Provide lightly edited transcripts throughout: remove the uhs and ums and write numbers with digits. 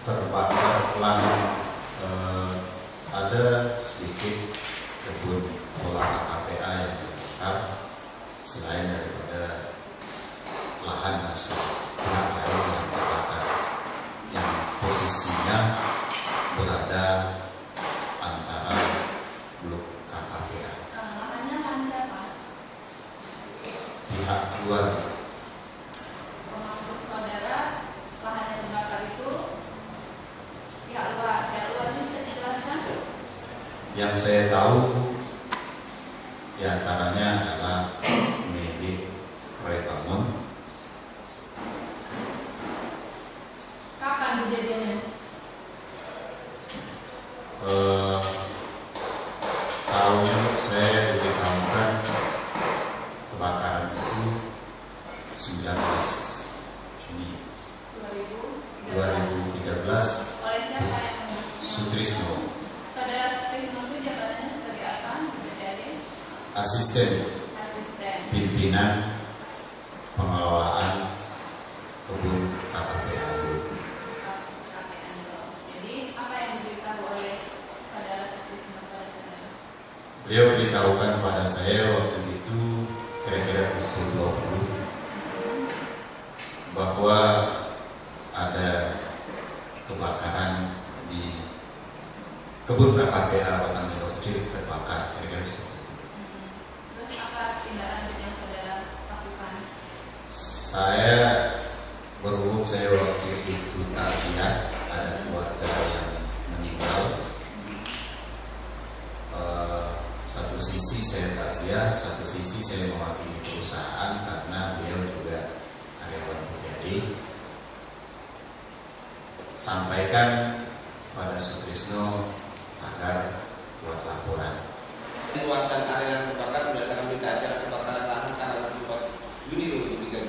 terbakarlah ada sedikit kebun olah KKPA yang terbakar selain daripada lahan hasil pihak lain yang terbakar yang posisinya berada antara blok KKPA. Lahannya lahan siapa? Pihak luar. Maksud saudara lahan yang terbakar itu pihak luar. Pihak luarnya bisa dijelaskan? Yang saya tahu diantaranya adalah milik Proyek Bangun. Kapan kejadiannya? Tahunnya saya diberitahukan kebakaran itu 19 Juni 2013 Oleh siapa yang Sutrisno, Saudara Sutrisno itu jabatannya sebagai apa? Jadi asisten pimpinan pengelolaan kebun KKPA. Jadi apa yang diberitahu oleh saudara Sutrisno pada saudara? Beliau beritahukan pada saya waktu itu kira-kira pukul 20 bahwa ada kebakaran di kebun KKPA Batang Milo Kecil terbakar, kira-kira seperti itu. Terus apa tindak lanjut yang saudara lakukan? Saya berhubung saya waktu itu takziah, ada keluarga yang meninggal. Satu sisi saya takziah, satu sisi saya mewakili perusahaan karena beliau juga karyawan PTAD. Sampaikan pada Sutrisno agar buat laporan. Luasan area yang terbakar berdasarkan berita acara kebakaran lahan tanggal 24 Juni 2013.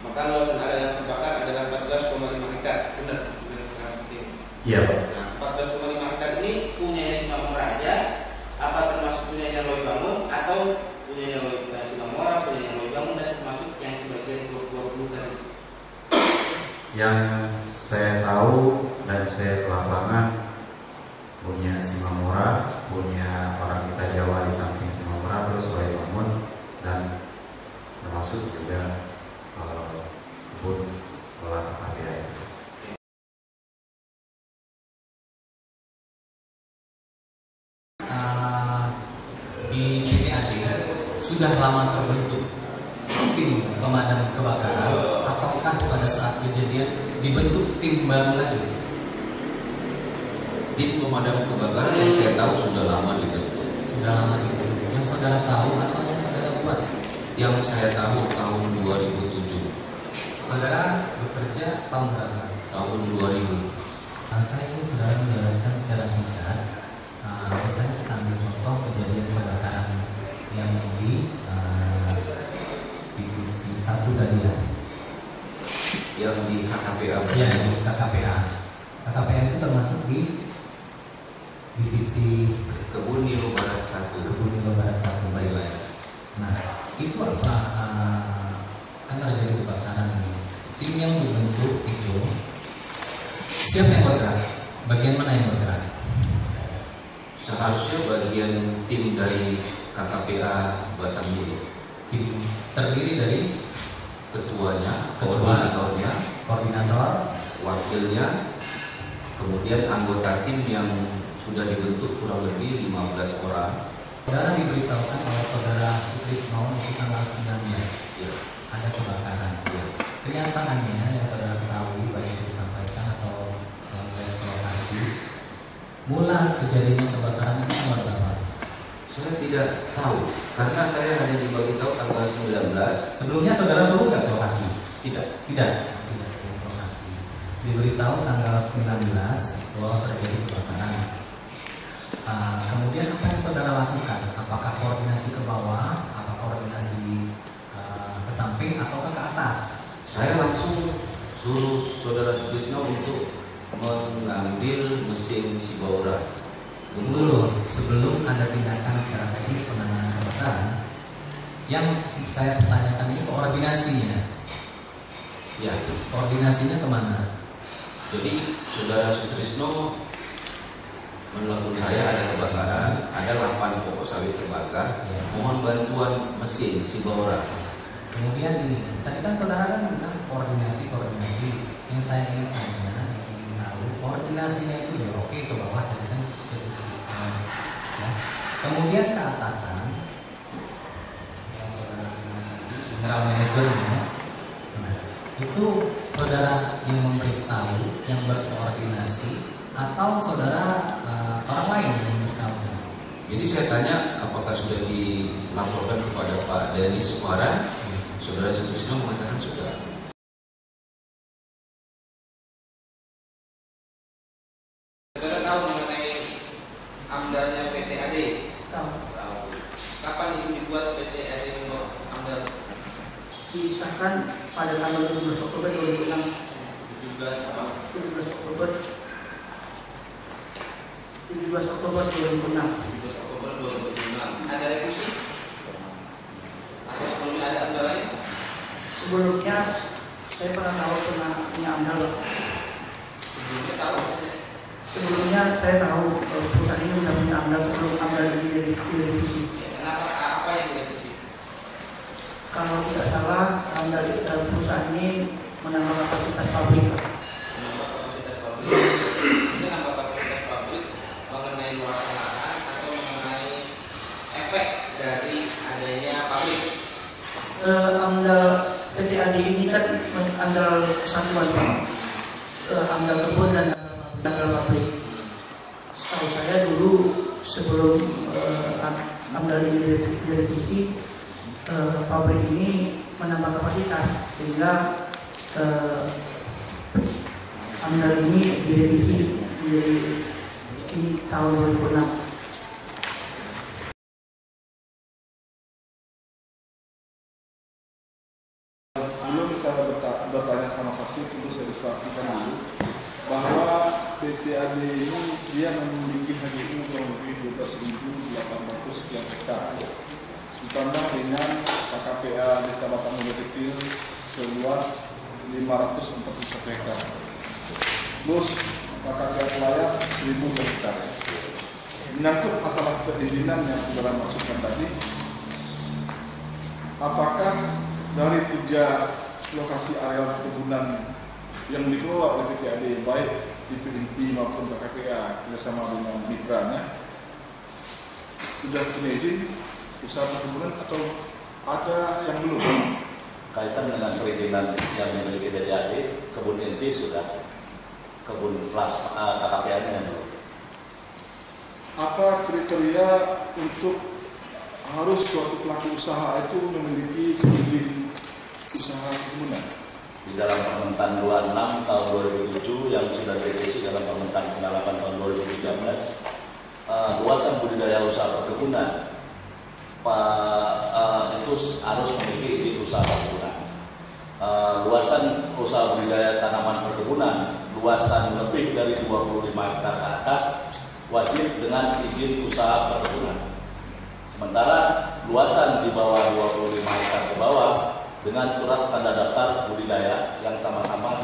Maka luasan area yang terbakar adalah 14,5 hektar. Benar? Iya, Pak. Nah, 14,5 hektar ini punyanya Simamora aja, apa termasuk punyanya Loy Bangun atau punyanya Simamora, punyanya Loy Bangun dan termasuk yang sebagian blok-blok tadi? Yang saya tahu dan saya ke lapangan punya Simamora, punya orang kita Jawa di samping Simamora, terus Roy Bangun, dan termasuk juga kebun olah KKPA. Di PTAD sudah lama terbentuk tim pemadam kebakaran. Apakah pada saat kejadian dibentuk tim baru lagi? Tim pemadam kebakaran yang saya tahu sudah lama dibentuk. Sudah lama dibentuk. Yang saudara tahu atau yang saudara buat? Yang saya tahu tahun 2007. Saudara bekerja tahun berapa? Tahun 2000. Saya ingin saudara menjelaskan secara singkat. Misalnya kita ambil contoh kejadian kebakaran yang di divisi 1 tadi ya. Yang di KKPA. Ya, di KKPA. KKPA itu termasuk di divisi Kebun Nilo Barat 1. Kebun Nilo Barat 1 baiklah. Nah, itu apa? Kan terjadi kebakaran ini. Tim yang dibentuk itu siapa yang bergerak? Bagian mana yang bergerak? Seharusnya bagian tim dari KKPA Batang Milo. Tim terdiri dari Ketuanya, Ketua. koordinator, koordinator, wakilnya, kemudian anggota tim yang sudah dibentuk kurang lebih 15 orang. saudara diberitahukan oleh saudara Sutrisno itu tanggal 19 Ya, ada kebakaran. ya. Kenyataannya yang saudara ketahui baik itu disampaikan atau melihat ke lokasi, mula kejadiannya kebakaran itu tanggal berapa? Saya tidak tahu karena saya hanya diberitahu tanggal 19. Sebelumnya saudara turun nggak ke lokasi? Tidak. Tidak turun ke lokasi. Diberitahu tanggal 19 bahwa terjadi kebakaran. Kemudian apa yang saudara lakukan? Apakah koordinasi ke bawah, atau koordinasi ke samping, atau ke atas? Saya langsung suruh saudara Sutrisno untuk mengambil mesin Sibaura. Tunggu dulu, sebelum ada tindakan secara teknis penanganan kebakaran, yang saya pertanyakan ini koordinasinya. Ya. Koordinasinya kemana? Jadi saudara Sutrisno menelpon saya ada kebakaran, ada 8 pokok sawit terbakar, Ya. mohon bantuan mesin Sibaora. Kemudian ini, tadi kan saudara kan bilang koordinasi. Yang saya ingin tanya, ingin tahu koordinasinya itu ya oke ke bawah tadi kan spesifikasinya. Ya. Kemudian ke atasan, yang saudara bilang tadi, general manajernya, nah, itu saudara yang memberitahu, yang berkoordinasi, atau saudara orang lain yang memberitahu? Jadi saya tanya apakah sudah dilaporkan kepada Pak Denny Suara? Saudara Sutrisno mengatakan sudah. Saudara tahu mengenai AMDAL-nya PT AD? Tahu. Kapan itu dibuat PT AD untuk AMDAL? Disahkan pada tanggal 17 Oktober 2006. 17 apa? 17 Oktober 2006. 17 Oktober 2006. Ada revisi? Atau sebelumnya ada AMDAL lain? Sebelumnya saya pernah tahu pernah punya AMDAL. Sebelumnya tahu. Sebelumnya saya tahu perusahaan ini sudah punya AMDAL sebelum AMDAL ini direvisi. Kenapa? Apa yang direvisi? Kalau tidak salah, AMDAL perusahaan ini menambah kapasitas pabrik. Menambah kapasitas pabrik. Ini menambah kapasitas pabrik mengenai luasan lahan atau mengenai efek dari adanya pabrik. AMDAL PT AD ini kan AMDAL kesatuan, AMDAL kebun dan AMDAL pabrik. Setahu saya dulu sebelum AMDAL ini direvisi, pabrik ini menambah kapasitas sehingga AMDAL ini direvisi menjadi ini tahun 2006. Sebelum saya bertanya sama saksi, tentu saya ilustrasikan dulu bahwa PT AD ini dia memiliki HGU kurang lebih 12.800 sekian hektar, ditambah dengan KKPA Desa Batang Mulia Kecil seluas 541 hektar, plus KKPA Pelayan 1.000 hektar. Menyangkut masalah perizinan yang saudara maksudkan tadi, apakah dari 3 lokasi areal perkebunan yang dikelola oleh PT AD, baik di PDP maupun KKPA bersama dengan mitranya, sudah punya izin usaha perkebunan atau ada yang belum? Kaitan dengan perizinan yang dimiliki PT AD, kebun inti sudah, kebun plus KKPA-nya yang belum. Apa kriteria untuk harus suatu pelaku usaha itu memiliki izin usaha perkebunan? Di dalam Permentan 26 tahun 2007 yang sudah direvisi dalam Permentan 8 tahun 2013, luasan budidaya usaha perkebunan itu harus memiliki izin usaha perkebunan. Luasan usaha budidaya tanaman perkebunan, luasan lebih dari 25 hektar ke atas wajib dengan izin usaha perkebunan. Sementara luasan di bawah 25 hektar ke bawah dengan surat tanda daftar budidaya yang sama-sama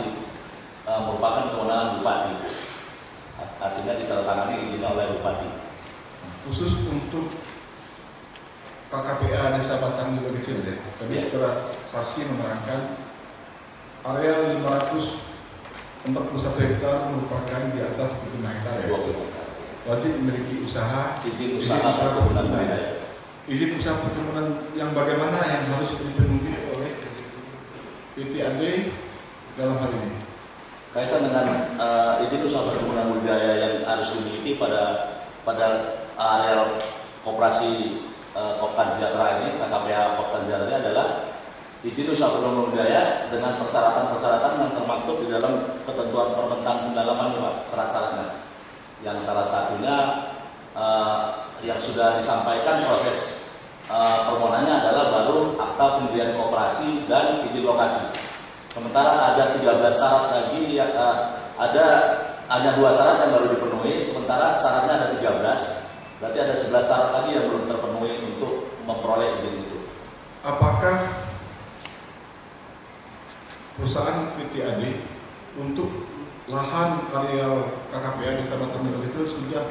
merupakan kewenangan bupati. Artinya ditandatangani izin oleh bupati. Khusus untuk KKPA Desa Batang Mulia Kecil ya. Tadi setelah saksi menerangkan area 541 hektar merupakan di atas 5 hektar ya. Wajib memiliki usaha Izin usaha perkebunan budidaya. Izin usaha perkebunan yang bagaimana yang harus dipenuhi oleh PT AD dalam hal ini? Kaitan dengan izin usaha perkebunan budidaya yang harus dimiliki pada areal koperasi Koptan Sejahtera ini, KKPA Koptan Sejahtera ini adalah izin usaha perkebunan budidaya dengan persyaratan-persyaratan yang termaktub di dalam ketentuan Permentan 98 ini, Pak, syarat-syaratnya. Yang salah satunya yang sudah disampaikan proses permohonannya adalah baru akta pendirian koperasi dan izin lokasi. Sementara ada 13 syarat lagi yang hanya 2 syarat yang baru dipenuhi, sementara syaratnya ada 13. Berarti ada 11 syarat lagi yang belum terpenuhi untuk memperoleh izin itu. Apakah perusahaan PT AD untuk lahan areal KKPA di Kecamatan Medan itu sudah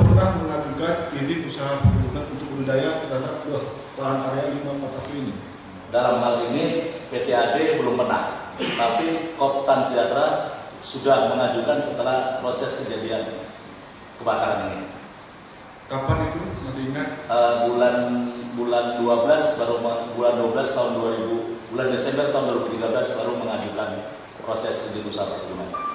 pernah mengajukan izin usaha perkebunan untuk budidaya terhadap lahan area 541 ini. Dalam hal ini PT AD belum pernah, tapi Koptan Sejahtera sudah mengajukan setelah proses kejadian kebakaran ini. Kapan itu? Masih ingat? Bulan 12 tahun 2000, bulan Desember tahun 2013 baru mengajukan proses izin usaha perkebunan.